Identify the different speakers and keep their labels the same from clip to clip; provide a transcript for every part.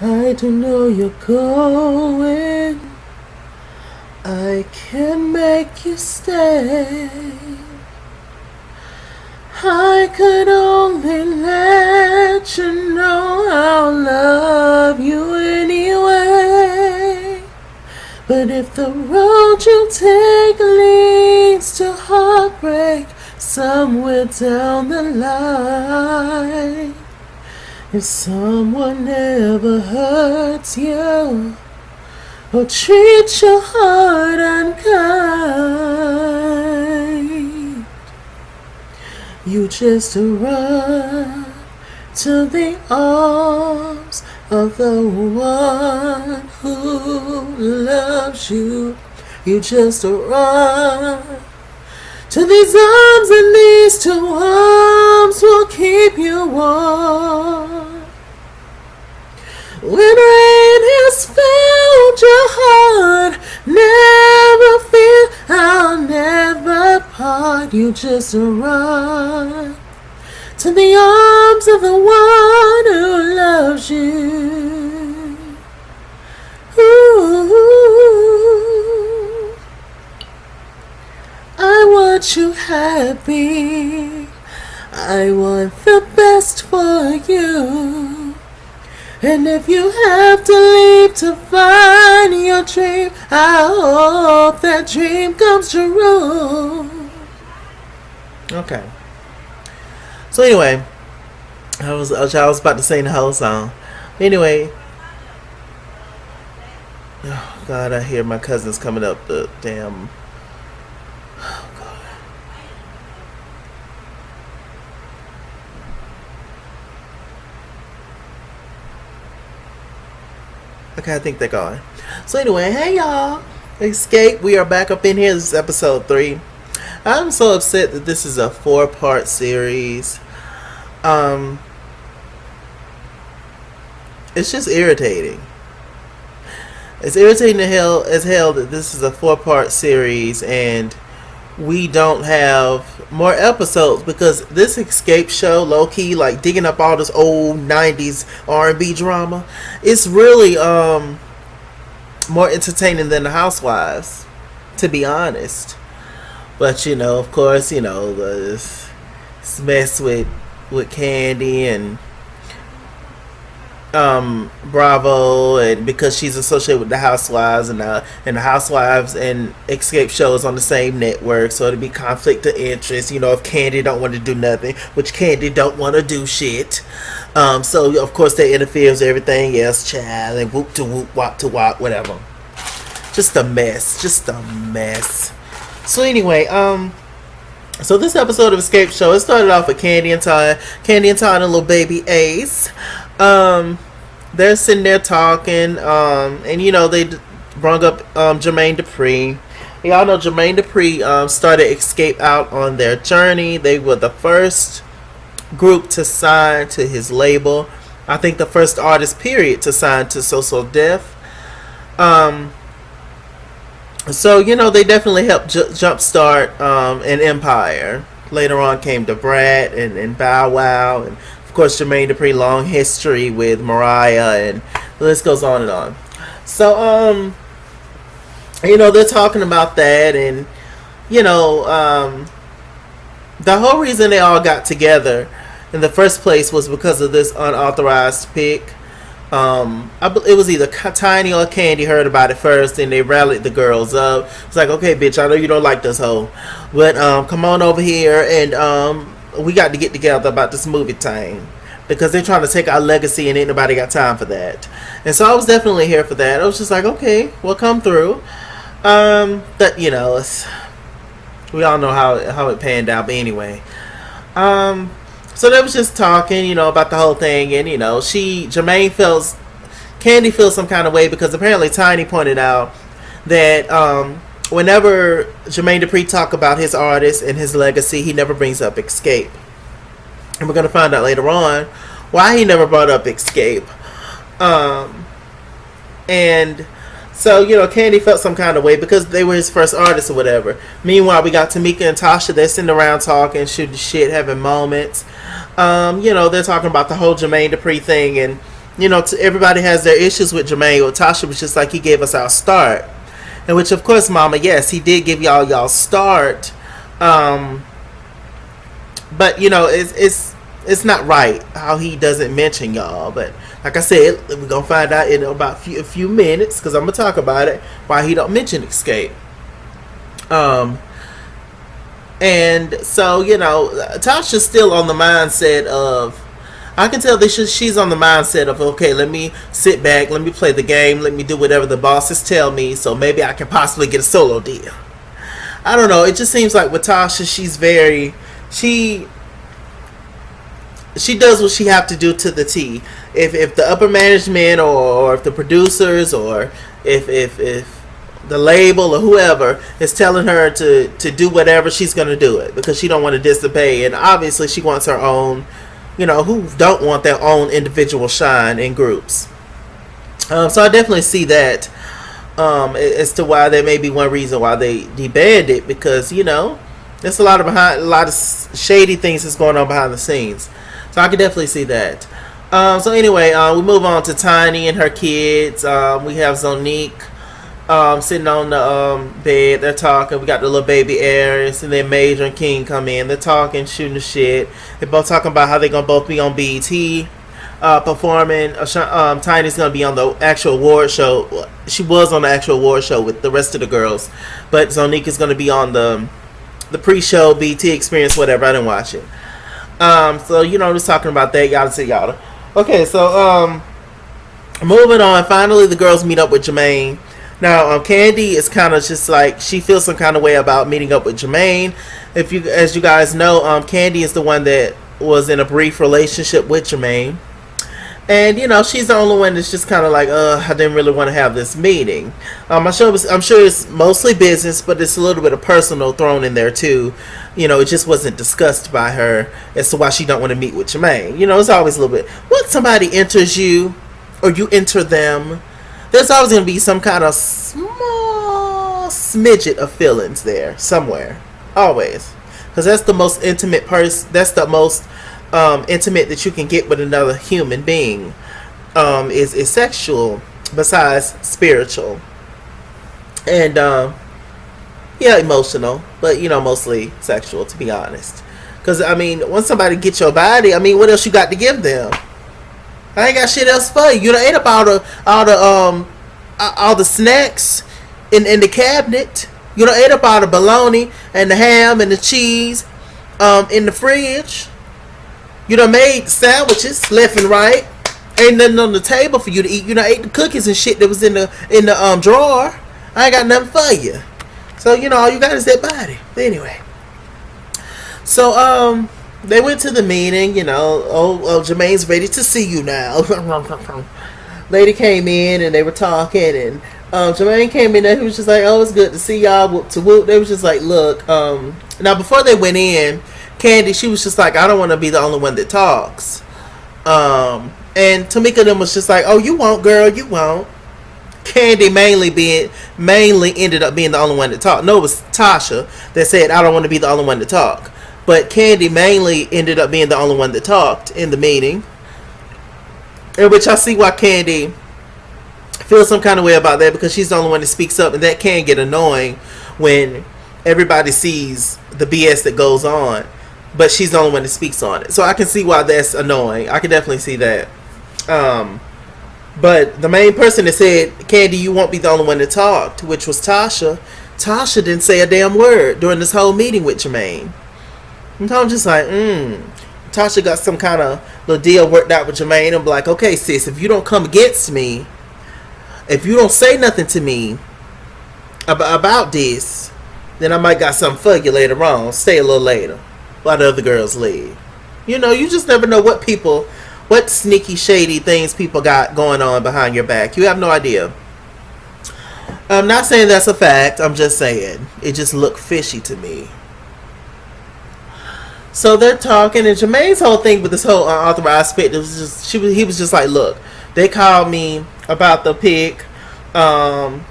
Speaker 1: I do know you're going. I can make you stay. I could only let you know I'll love you anyway. But if the road you take leads to heartbreak somewhere down the line, if someone ever hurts you or treat your heart unkind, you just run to the arms of the one who loves you. You just run to these arms, and these two arms will keep you warm. When rain has filled your heart, never fear, I'll never part. You just run to the arms of the one who loves you. Ooh, I want you happy. I want the best for you. And if you have to leave to find your dream, I hope that dream comes true. Okay. So anyway, I was about to sing the whole song. Anyway, oh God, I hear my cousins coming up the damn. Oh God. Okay, I think they're gone. So anyway, hey y'all, Xscape. We are back up in here. This is episode 3. I'm so upset that this is a 4-part series. It's just irritating. It's irritating as hell that this is a 4-part series and we don't have more episodes, because this Xscape show, low key, like digging up all this old 90s R&B drama, it's really more entertaining than the Housewives, to be honest. But of course, this mess with Candy and Bravo, and because she's associated with the Housewives, and the Housewives and Xscape shows on the same network, so it'll be conflict of interest. If Candy don't want to do nothing, which Candy don't want to do shit, so of course that interferes with everything else, child, and whoop to whoop, wop to wop, whatever. Just a mess. So anyway, so this episode of Xscape show, it started off with Candy and Todd and little baby Ace. They're sitting there talking, and they brought up Jermaine Dupri. Y'all know Jermaine Dupri started Xscape out on their journey. They were the first group to sign to his label. I think the first artist, period, to sign to So Def. So they definitely helped jumpstart an empire. Later on came Da Brat and Bow Wow, and of course Jermaine Dupri, long history with Mariah, and the list goes on and on. So they're talking about that, and the whole reason they all got together in the first place was because of this unauthorized pic. It was either Tiny or Candy heard about it first, and they rallied the girls up. It's like, okay, bitch, I know you don't like this hoe, but come on over here, and we got to get together about this movie thing, because they're trying to take our legacy, and ain't nobody got time for that. And so I was definitely here for that. I was just like, okay, we'll come through. But we all know how it panned out. But anyway, so they was just talking, about the whole thing, and Candy feels some kind of way, because apparently Tiny pointed out that whenever Jermaine Dupri talk about his artist and his legacy, he never brings up Xscape, and we're gonna find out later on why he never brought up Xscape. And so Candy felt some kind of way because they were his first artists or whatever. Meanwhile, we got Tamika and Tasha. They're sitting around talking, shooting shit, having moments. They're talking about the whole Jermaine Dupri thing, and everybody has their issues with Jermaine. Well, Tasha was just like, he gave us our start, and which of course, Mama, yes, he did give y'all start, but it's not right how he doesn't mention y'all. But like I said, we're gonna find out in about a few minutes, because I'm gonna talk about it, why he don't mention Xscape. And so Tasha's still on the mindset of, I can tell she's on the mindset of, okay, let me sit back, let me play the game, let me do whatever the bosses tell me, so maybe I can possibly get a solo deal. I don't know. It just seems like with Tasha, she does what she have to do to the T. If the upper management or if the producers or if the label or whoever is telling her to do whatever, she's gonna do it, because she don't want to disobey. And obviously she wants her own. Who don't want their own individual shine in groups. So I definitely see that as to why there may be one reason why they disbanded, because there's a lot of shady things that's going on behind the scenes. So I can definitely see that. So anyway, we move on to Tiny and her kids. We have Zonique sitting on the bed. They're talking. We got the little baby Aries, and then Major and King come in. They're talking, shooting the shit. They're both talking about how they're gonna both be on BET performing. Tiny's gonna be on the actual award show. She was on the actual award show with the rest of the girls, but Zonique is gonna be on the pre-show BET experience, whatever. I didn't watch it. So just talking about that. Yada say yada. Okay, so moving on. Finally, the girls meet up with Jermaine. Now, Candy is kind of just like, she feels some kind of way about meeting up with Jermaine. As you guys know, Candy is the one that was in a brief relationship with Jermaine. And, she's the only one that's just kind of like, I didn't really want to have this meeting. I'm sure it's mostly business, but it's a little bit of personal thrown in there too. It just wasn't discussed by her as to why she don't want to meet with Jermaine. It's always a little bit, once somebody enters you or you enter them, there's always going to be some kind of small smidget of feelings there somewhere. Always. Because that's the most intimate person. That's the most intimate that you can get with another human being. Is sexual, besides spiritual. And, emotional. But, mostly sexual, to be honest. Because, once somebody gets your body, what else you got to give them? I ain't got shit else for you. You done ate up all the snacks in the cabinet. You done ate up all the bologna and the ham and the cheese in the fridge. You done made sandwiches left and right. Ain't nothing on the table for you to eat. You done ate the cookies and shit that was in the drawer. I ain't got nothing for you. So all you got is that body. But anyway, so they went to the meeting, Jermaine's ready to see you now. Lady came in and they were talking, and Jermaine came in and he was just like, oh, it's good to see y'all, whoop to whoop. They was just like, look, now before they went in, Candy, she was just like, I don't want to be the only one that talks. And Tamika then was just like, oh, you won't, girl, you won't. Candy mainly ended up being the only one that talked. No, it was Tasha that said, I don't want to be the only one to talk. But Candy mainly ended up being the only one that talked in the meeting. In which I see why Candy feels some kind of way about that, because she's the only one that speaks up, and that can get annoying when everybody sees the BS that goes on, but she's the only one that speaks on it. So I can see why that's annoying. I can definitely see that. But the main person that said, Candy, you won't be the only one that talked, which was Tasha. Tasha didn't say a damn word during this whole meeting with Jermaine. And I'm just like, Tasha got some kind of little deal worked out with Jermaine. I'm like, okay, sis, if you don't come against me, if you don't say nothing to me about this, then I might got something for you later on. Stay a little later while the other girls leave. You just never know what sneaky, shady things people got going on behind your back. You have no idea. I'm not saying that's a fact. I'm just saying it just looked fishy to me. So they're talking, and Jermaine's whole thing with this whole unauthorized pick, he was just like, look, they called me about the pick, and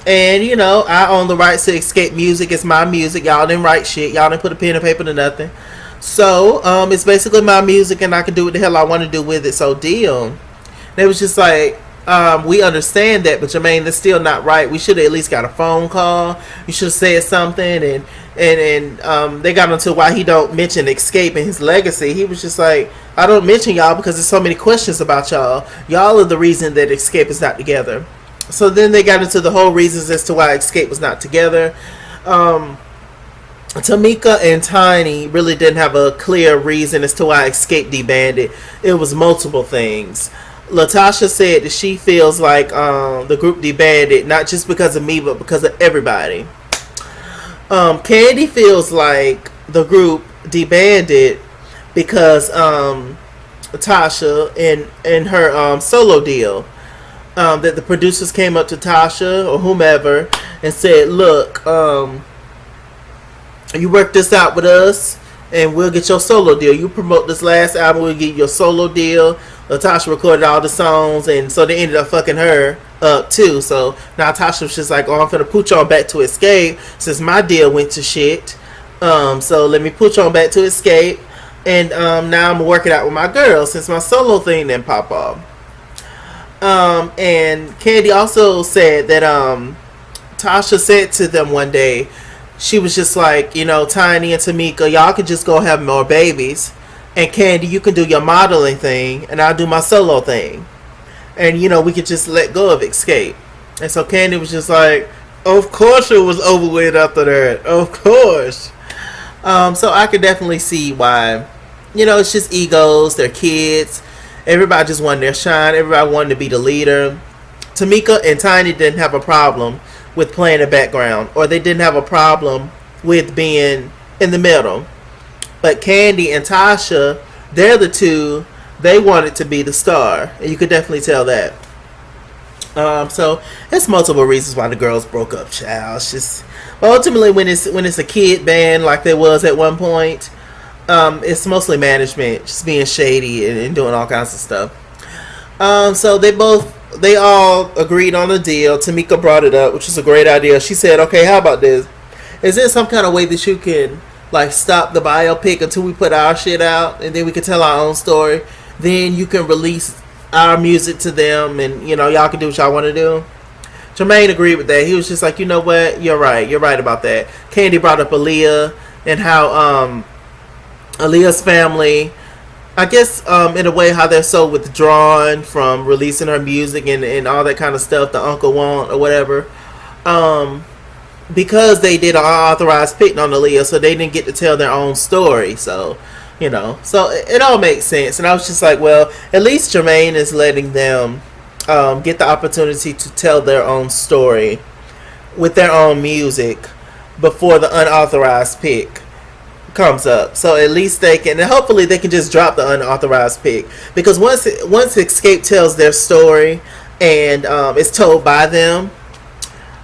Speaker 1: I own the rights to Xscape music. It's my music. Y'all didn't write shit. Y'all didn't put a pen and paper to nothing. So it's basically my music, and I can do what the hell I want to do with it. So deal. They was just like, we understand that, but Jermaine, that's still not right. We should have at least got a phone call. You should have said something, and they got into why he don't mention Xscape and his legacy. He was just like, I don't mention y'all because there's so many questions about y'all. Y'all are the reason that Xscape is not together. So then they got into the whole reasons as to why Xscape was not together. Tamika and Tiny really didn't have a clear reason as to why Xscape disbanded. It was multiple things. Latasha said that she feels like the group disbanded not just because of me, but because of everybody. Candy feels like the group disbanded because Tasha and her solo deal. That the producers came up to Tasha or whomever and said, look, you work this out with us and we'll get your solo deal. You promote this last album, we'll get your solo deal. Tasha recorded all the songs, and so they ended up fucking her up too. So now Tasha was just like, oh, I'm finna put y'all back to Xscape since my deal went to shit. So let me put y'all back to Xscape, and now I'm working out with my girls since my solo thing didn't pop off. And Candy also said that Tasha said to them one day, she was just like, you know, Tiny and Tamika, y'all can just go have more babies, and Candy, you can do your modeling thing, and I'll do my solo thing, and you know, we could just let go of Xscape. And so Candy was just like, of course it was over with after that, of course. So I could definitely see why, you know, it's just egos, they're kids. Everybody just wanted their shine. Everybody wanted to be the leader. Tamika and Tiny didn't have a problem with playing the background, or they didn't have a problem with being in the middle. But Candy and Tasha, they're the two, they wanted to be the star. And you could definitely tell that. So there's multiple reasons why the girls broke up, child. It's just, ultimately when it's a kid band like there was at one point, it's mostly management just being shady and doing all kinds of stuff. So they all agreed on the deal. Tamika brought it up, which is a great idea. She said, okay, how about this? Is there some kind of way that you can like stop the biopic until we put our shit out, and then we can tell our own story? Then you can release our music to them, and you know, y'all can do what y'all want to do. Jermaine agreed with that. He was just like, you know what, you're right about that. Candy brought up Aaliyah and how Aaliyah's family, I guess, in a way, how they're so withdrawn from releasing her music and all that kind of stuff, the uncle won't or whatever, because they did an unauthorized pick on Aaliyah, so they didn't get to tell their own story. So, you know, so it all makes sense. And I was just like, well, at least Jermaine is letting them get the opportunity to tell their own story with their own music before the unauthorized pick comes up. So at least they can, and hopefully they can just drop the unauthorized pick, because once Xscape tells their story and it's told by them,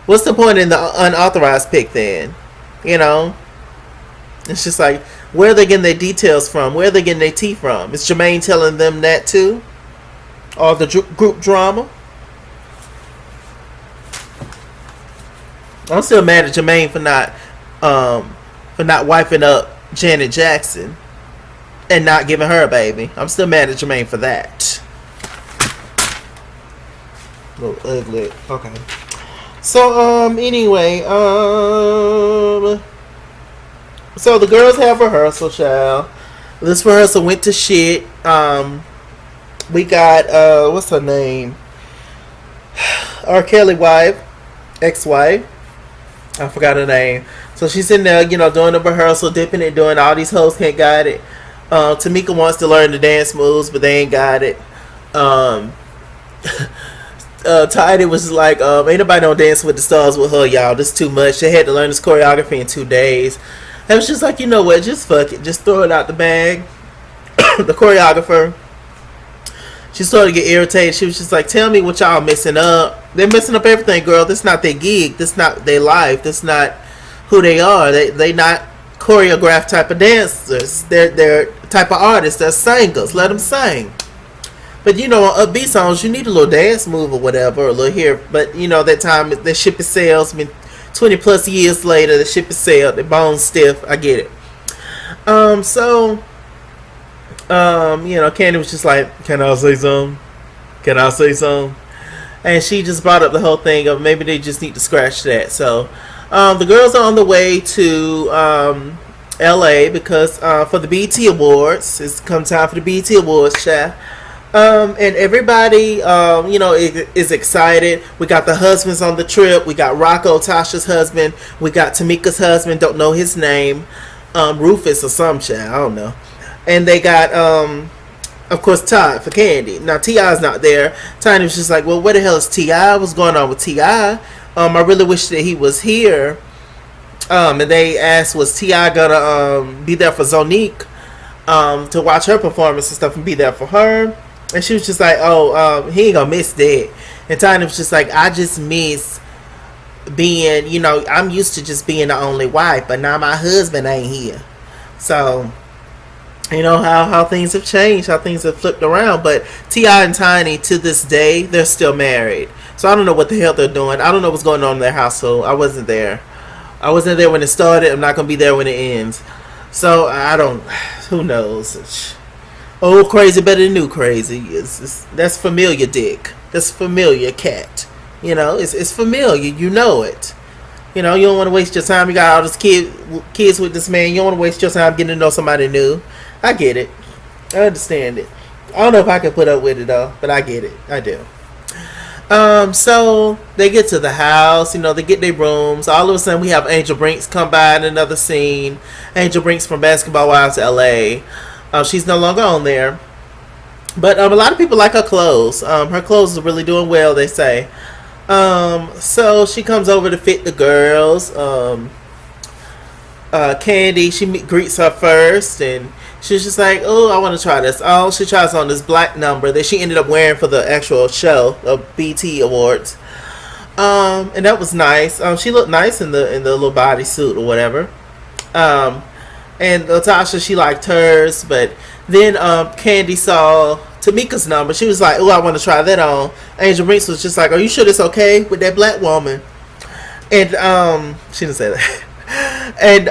Speaker 1: what's the point in the unauthorized pick then? You know, it's just like, where are they getting their details from? Where are they getting their tea from? Is Jermaine telling them that too? All the group drama? I'm still mad at Jermaine for not wiping up Janet Jackson and not giving her a baby. I'm still mad at Jermaine for that. A little ugly. Okay. So anyway, so the girls have rehearsal, child. This rehearsal went to shit. We got what's her name? R. Kelly wife, ex-wife. I forgot her name. So she's in there, you know, doing the rehearsal, dipping it, doing all these hoes can't got it. Tamika wants to learn the dance moves, but they ain't got it. Tidy was like, ain't nobody don't dance with the stars with her, y'all. This too much. They had to learn this choreography in 2 days. I was just like, you know what, just fuck it. Just throw it out the bag. The choreographer, she started to get irritated. She was just like, tell me what y'all messing up. They're messing up everything, girl. This not their gig. This not their life. This not who they are. They not choreographed type of dancers. They're type of artists. They're singers. Let them sing. But you know, on upbeat songs, you need a little dance move or whatever, or a little here. But you know, that time, the ship is sailed. I mean, 20 plus years later, the ship is sailed. The bones stiff. I get it. You know, Candy was just like, can I say something? Can I say something? And she just brought up the whole thing of maybe they just need to scratch that. So the girls are on the way to LA because for the BT Awards. It's come time for the BT Awards, child. And everybody, is excited. We got the husbands on the trip. We got Rocco, Tasha's husband. We got Tamika's husband. Don't know his name. Rufus or some shit. I don't know. And they got, of course, Todd for Candy. Now, T.I.'s not there. Tiny was just like, well, where the hell is T.I.? What's going on with T.I.? I really wish that he was here. And they asked, was T.I. gonna be there for Zonique to watch her performance and stuff and be there for her? And she was just like, he ain't gonna miss that. And Tiny was just like, I just miss being, I'm used to just being the only wife, but now my husband ain't here. So, how things have changed, how things have flipped around. But T.I. and Tiny, to this day, they're still married. So I don't know what the hell they're doing. I don't know what's going on in their household. I wasn't there. I wasn't there when it started. I'm not gonna be there when it ends. So who knows? Old crazy better than new crazy. That's familiar dick. That's familiar cat. It's familiar. You know it. You don't want to waste your time. You got all these kids with this man. You don't want to waste your time getting to know somebody new. I get it. I understand it. I don't know if I can put up with it though, but I get it. I do. So they get to the house. They get their rooms. All of a sudden, we have Angel Brinks come by in another scene. Angel Brinks from Basketball Wives LA. She's no longer on there. But a lot of people like her clothes. Her clothes are really doing well, they say. So she comes over to fit the girls. Candy, she greets her first. And she's just like, oh, I want to try this. Oh, she tries on this black number that she ended up wearing for the actual show of BT Awards. And that was nice. She looked nice in the little bodysuit or whatever. And Natasha, she liked hers, but then Candy saw Tamika's number. She was like, oh, I want to try that on. Angel Brinks was just like, are you sure it's okay with that black woman? And she didn't say that. And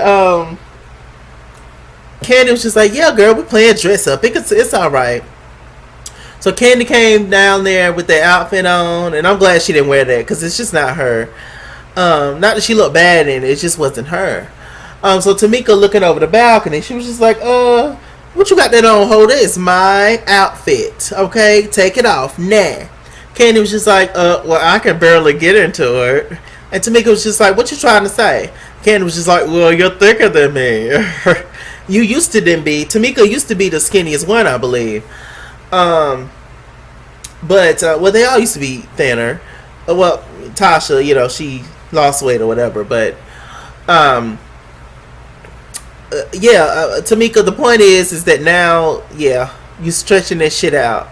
Speaker 1: Candy was just like, yeah, girl, we're playing dress up. It's all right. So Candy came down there with that outfit on, and I'm glad she didn't wear that because it's just not her. Not that she looked bad in it, it just wasn't her. So Tamika looking over the balcony, she was just like, what you got that on, holder? It's my outfit. Okay, take it off. Nah. Candy was just like, well, I can barely get into it. And Tamika was just like, what you trying to say? Candy was just like, well, you're thicker than me. You used to then be. Tamika used to be the skinniest one, I believe. But they all used to be thinner. Well, Tasha, she lost weight or whatever. But, Tamika, the point is that now, you stretching that shit out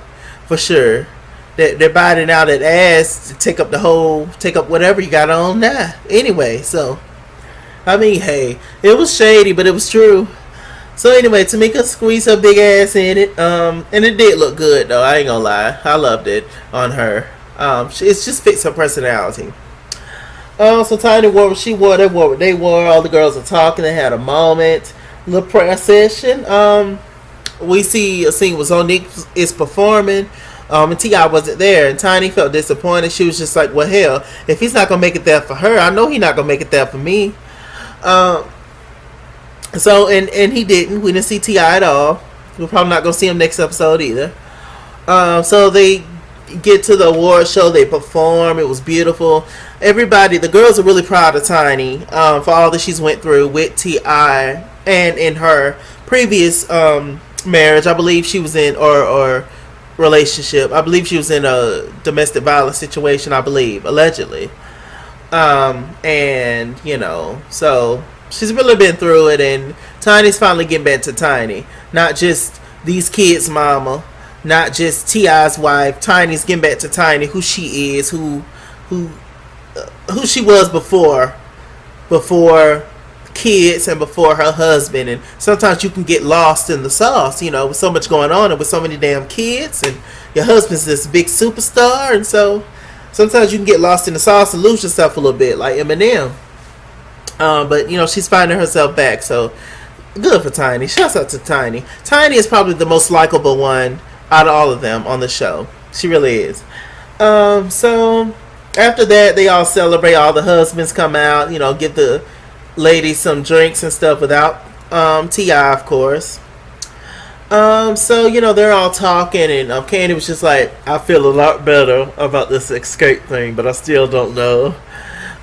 Speaker 1: for sure. They're biting out that ass to take up whatever you got on now. Anyway, so I mean, hey, it was shady, but it was true. So anyway, Tamika squeezed her big ass in it, and it did look good though. I ain't gonna lie, I loved it on her. It just fits her personality. So Tiny wore what she wore. They wore what they wore. All the girls are talking. They had a moment. Little prayer session. We see a scene where Zonique is performing. And T.I. wasn't there. And Tiny felt disappointed. She was just like, well, hell, if he's not going to make it there for her, I know he's not going to make it there for me. So, and he didn't. We didn't see T.I. at all. We're probably not going to see him next episode either. So they get to the award show. They perform. It was beautiful. Everybody, the girls are really proud of Tiny for all that she's went through with T.I. and in her previous marriage. I believe she was in, or relationship. I believe she was in a domestic violence situation, I believe, allegedly. And, so she's really been through it, and Tiny's finally getting back to Tiny. Not just these kids' mama, not just T.I.'s wife. Tiny's getting back to Tiny, who she is, who she was before kids and before her husband. And sometimes you can get lost in the sauce, with so much going on and with so many damn kids, and your husband's this big superstar, and so sometimes you can get lost in the sauce and lose yourself a little bit, like Eminem. But she's finding herself back, so good for Tiny. Shouts out to Tiny. Tiny is probably the most likable one out of all of them on the show. She really is. So after that, they all celebrate. All the husbands come out, give the ladies some drinks and stuff without Ti, of course. So they're all talking, and Candy was just like, "I feel a lot better about this escape thing, but I still don't know."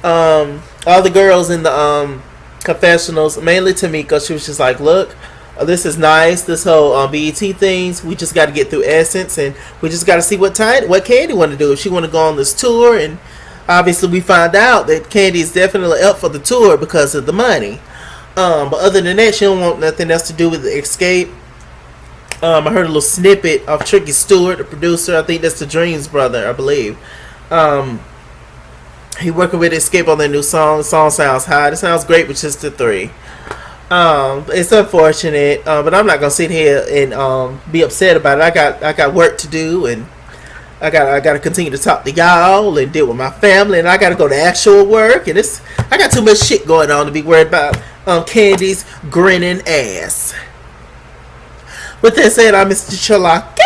Speaker 1: All the girls in the confessionals, mainly Tamika, she was just like, "Look, this is nice. This whole BET things. We just got to get through Essence, and we just got to see what Candy want to do. If she want to go on this tour, and obviously we find out that Candy is definitely up for the tour because of the money. But other than that, she don't want nothing else to do with the escape." I heard a little snippet of Tricky Stewart, the producer. I think that's the Dreams brother, I believe. He working with Xscape on their new song. The song sounds hot. It sounds great with just the three. It's unfortunate, but I'm not gonna sit here and be upset about it. I got work to do, and I gotta continue to talk to y'all and deal with my family, and I gotta go to actual work, and I got too much shit going on to be worried about Candy's grinning ass. With that said, I'm Mr. Chalake.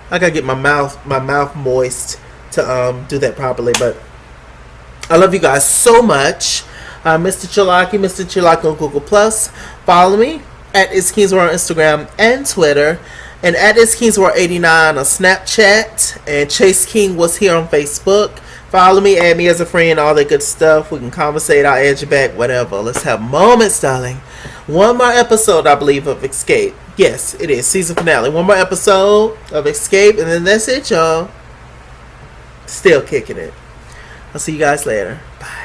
Speaker 1: I gotta get my mouth moist to do that properly, but I love you guys so much. Mr. Chalake on Google Plus. Follow me at ItsKingsWorld on Instagram and Twitter, and at ItsKingsWorld89 on Snapchat, and Chase King was here on Facebook. Follow me, add me as a friend, all that good stuff. We can conversate, I'll add you back, whatever. Let's have moments, darling. One more episode, I believe, of Xscape. Yes, it is. Season finale. One more episode of Xscape, and then that's it, y'all. Still kicking it. I'll see you guys later. Bye.